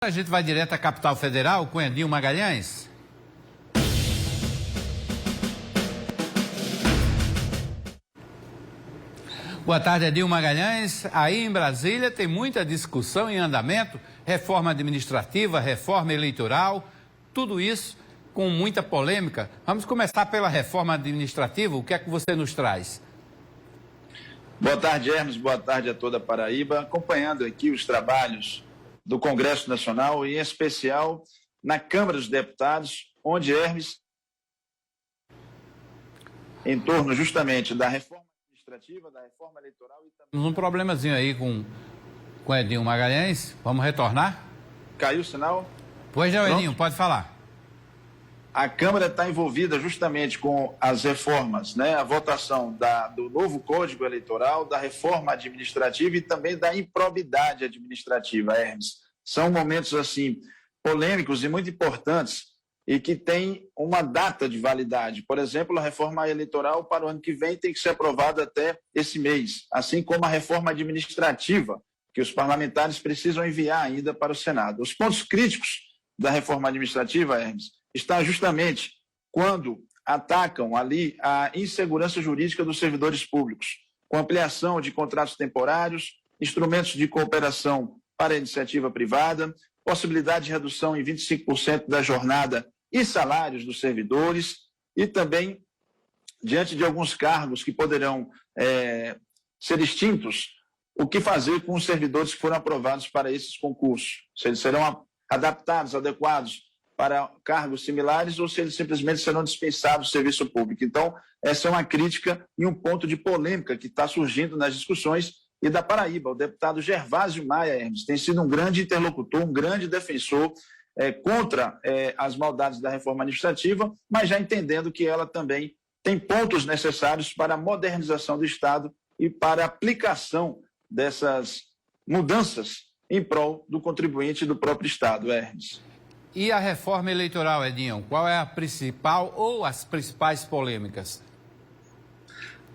A gente vai direto à capital federal com Edinho Magalhães. Boa tarde, Edinho Magalhães. Aí em Brasília tem muita discussão em andamento, reforma administrativa, reforma eleitoral, tudo isso com muita polêmica. Vamos começar pela reforma administrativa. O que é que você nos traz? Boa tarde, Hermes. Boa tarde a toda a Paraíba. Acompanhando aqui os trabalhos do Congresso Nacional e, em especial, na Câmara dos Deputados, onde, Hermes, em torno justamente da reforma administrativa, da reforma eleitoral e também... Temos um problemazinho aí com Edinho Magalhães. Vamos retornar? Caiu o sinal? Pois não, Edinho, pode falar. A Câmara está envolvida justamente com as reformas, né? A votação do novo Código Eleitoral, da reforma administrativa e também da improbidade administrativa, Hermes. São momentos, assim, polêmicos e muito importantes e que têm uma data de validade. Por exemplo, a reforma eleitoral para o ano que vem tem que ser aprovada até esse mês, assim como a reforma administrativa, que os parlamentares precisam enviar ainda para o Senado. Os pontos críticos da reforma administrativa, Hermes, está justamente quando atacam ali a insegurança jurídica dos servidores públicos, com ampliação de contratos temporários, instrumentos de cooperação para a iniciativa privada, possibilidade de redução em 25% da jornada e salários dos servidores e também, diante de alguns cargos que poderão ser extintos, o que fazer com os servidores que foram aprovados para esses concursos? Se eles serão adaptados, adequados para cargos similares ou se eles simplesmente serão dispensados do serviço público. Então, essa é uma crítica e um ponto de polêmica que está surgindo nas discussões e da Paraíba. O deputado Gervásio Maia, Hermes, tem sido um grande interlocutor, um grande defensor contra as maldades da reforma administrativa, mas já entendendo que ela também tem pontos necessários para a modernização do Estado e para a aplicação dessas mudanças em prol do contribuinte e do próprio Estado, Hermes. E a reforma eleitoral, Edinho, qual é a principal ou as principais polêmicas?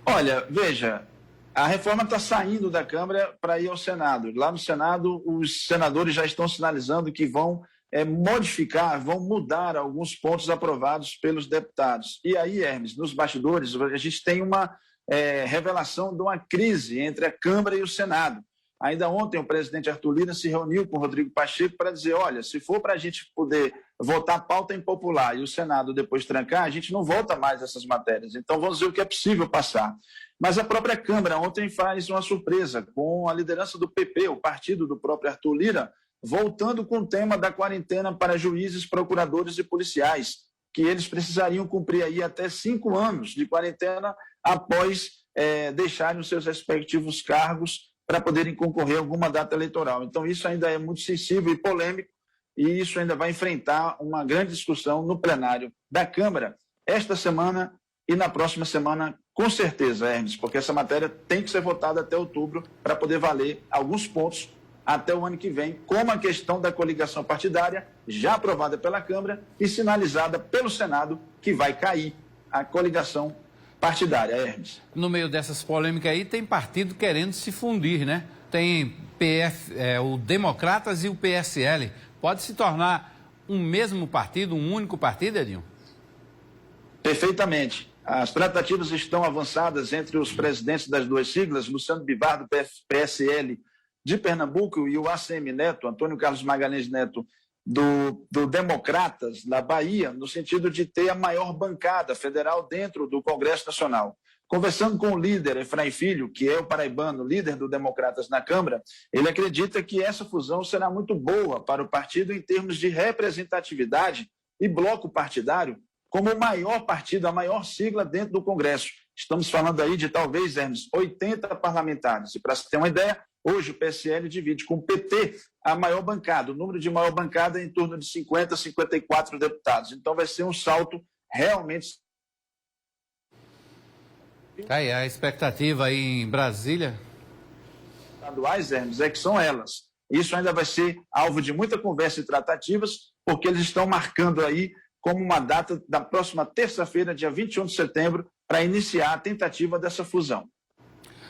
Olha, veja, a reforma está saindo da Câmara para ir ao Senado. Lá no Senado, os senadores já estão sinalizando que vão modificar, vão mudar alguns pontos aprovados pelos deputados. E aí, Hermes, nos bastidores, a gente tem uma revelação de uma crise entre a Câmara e o Senado. Ainda ontem, o presidente Arthur Lira se reuniu com o Rodrigo Pacheco para dizer, olha, se for para a gente poder votar pauta impopular e o Senado depois trancar, a gente não vota mais essas matérias. Então, vamos ver o que é possível passar. Mas a própria Câmara ontem faz uma surpresa com a liderança do PP, o partido do próprio Arthur Lira, voltando com o tema da quarentena para juízes, procuradores e policiais, que eles precisariam cumprir aí até 5 anos de quarentena após deixarem os seus respectivos cargos para poderem concorrer a alguma data eleitoral. Então, isso ainda é muito sensível e polêmico, e isso ainda vai enfrentar uma grande discussão no plenário da Câmara esta semana e na próxima semana, com certeza, Hermes, porque essa matéria tem que ser votada até outubro para poder valer alguns pontos até o ano que vem, como a questão da coligação partidária, já aprovada pela Câmara e sinalizada pelo Senado, que vai cair a coligação partidária, Hermes. No meio dessas polêmicas aí, tem partido querendo se fundir, né? Tem o Democratas e o PSL. Pode se tornar um mesmo partido, um único partido, Edinho? Perfeitamente. As tratativas estão avançadas entre os presidentes das duas siglas, Luciano Bivar, do PSL de Pernambuco, e o ACM Neto, Antônio Carlos Magalhães Neto, do Democratas, da Bahia, no sentido de ter a maior bancada federal dentro do Congresso Nacional. Conversando com o líder, Efraim Filho, que é o paraibano, líder do Democratas na Câmara, ele acredita que essa fusão será muito boa para o partido em termos de representatividade e bloco partidário, como o maior partido, a maior sigla dentro do Congresso. Estamos falando aí de talvez, Hermes, 80 parlamentares. E para se ter uma ideia, hoje o PSL divide com o PT a maior bancada. O número de maior bancada é em torno de 50, 54 deputados. Então vai ser um salto realmente... Aí, a expectativa aí em Brasília... estaduais, Hermes, que são elas. Isso ainda vai ser alvo de muita conversa e tratativas, porque eles estão marcando aí como uma data da próxima terça-feira, dia 21 de setembro, para iniciar a tentativa dessa fusão.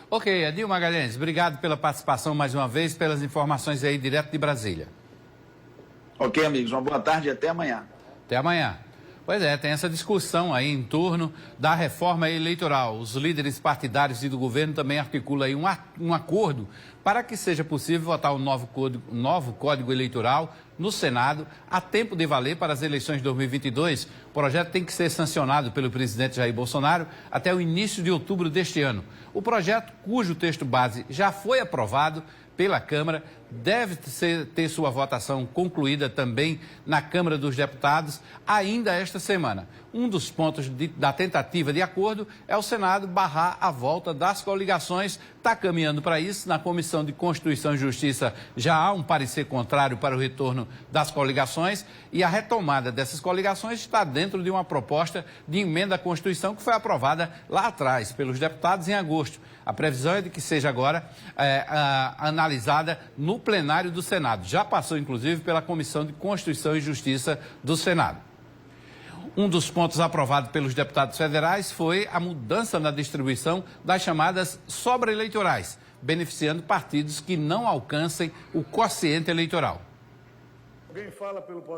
Ok, Edinho Magalhães, obrigado pela participação mais uma vez, pelas informações aí direto de Brasília. Ok, amigos, uma boa tarde e até amanhã. Até amanhã. Pois é, tem essa discussão aí em torno da reforma eleitoral. Os líderes partidários e do governo também articulam aí um acordo para que seja possível votar o novo Código Eleitoral no Senado a tempo de valer para as eleições de 2022. O projeto tem que ser sancionado pelo presidente Jair Bolsonaro até o início de outubro deste ano. O projeto, cujo texto base já foi aprovado pela Câmara, deve ter sua votação concluída também na Câmara dos Deputados ainda esta semana. Um dos pontos da tentativa de acordo é o Senado barrar a volta das coligações. Está caminhando para isso. Na Comissão de Constituição e Justiça já há um parecer contrário para o retorno das coligações e a retomada dessas coligações está dentro de uma proposta de emenda à Constituição que foi aprovada lá atrás pelos deputados em agosto. A previsão é de que seja agora analisada no plenário do Senado. Já passou, inclusive, pela Comissão de Constituição e Justiça do Senado. Um dos pontos aprovados pelos deputados federais foi a mudança na distribuição das chamadas sobra-eleitorais, beneficiando partidos que não alcancem o quociente eleitoral.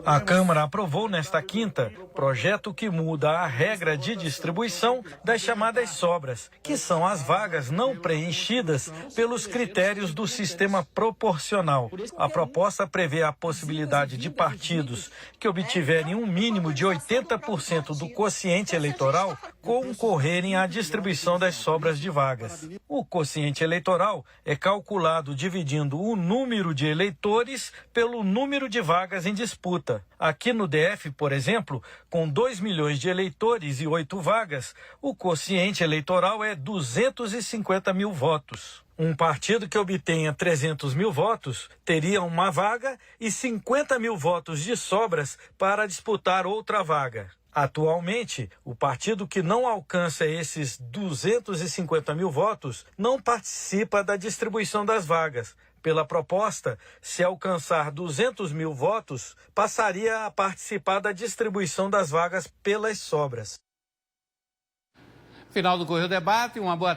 A Câmara aprovou nesta quinta projeto que muda a regra de distribuição das chamadas sobras, que são as vagas não preenchidas pelos critérios do sistema proporcional. A proposta prevê a possibilidade de partidos que obtiverem um mínimo de 80% do quociente eleitoral concorrerem à distribuição das sobras de vagas. O quociente eleitoral é calculado dividindo o número de eleitores pelo número de vagas em disputa. Aqui no DF, por exemplo, com 2 milhões de eleitores e 8 vagas, o quociente eleitoral é 250 mil votos. Um partido que obtenha 300 mil votos teria uma vaga e 50 mil votos de sobras para disputar outra vaga. Atualmente, o partido que não alcança esses 250 mil votos não participa da distribuição das vagas. Pela proposta, se alcançar 200 mil votos, passaria a participar da distribuição das vagas pelas sobras. Final do Correio Debate, uma boa